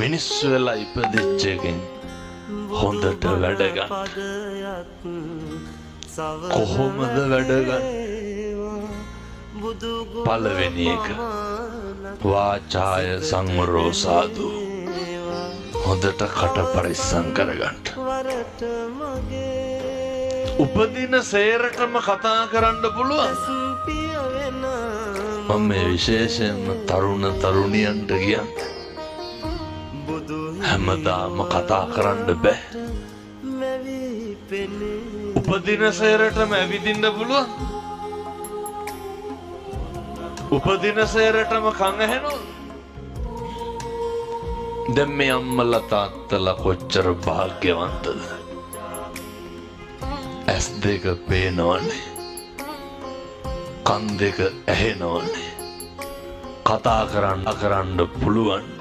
මිනිස්සු වෙලා ඉපදිච්ච එකෙන් හොඳට වැඩ ගන්න. කොහොමද වැඩ ගන්න? පළවෙනි එක වාචාය සංවරෝ සාදු. හොඳට කට පරිස්සම් කරගන්න. උපදින සේරටම කතා කරන්න පුළුවන්. මම මේ විශේෂයෙන්ම තරුණ තරුණියන්ට කියන්නේ හැමදාම කතා කරන්න බෑ. උපදින සේරටම ඇවිදින්න පුළුවන්. උපදින සේරටම කන් ඇහෙනවා. දැන් මේ අම්මලා තාත්තලා කොච්චර වාග්යවන්තද. ඇස් දෙක පේනවනේ. කන් දෙක ඇහෙනවනේ. කතා කරන්න පුළුවන්.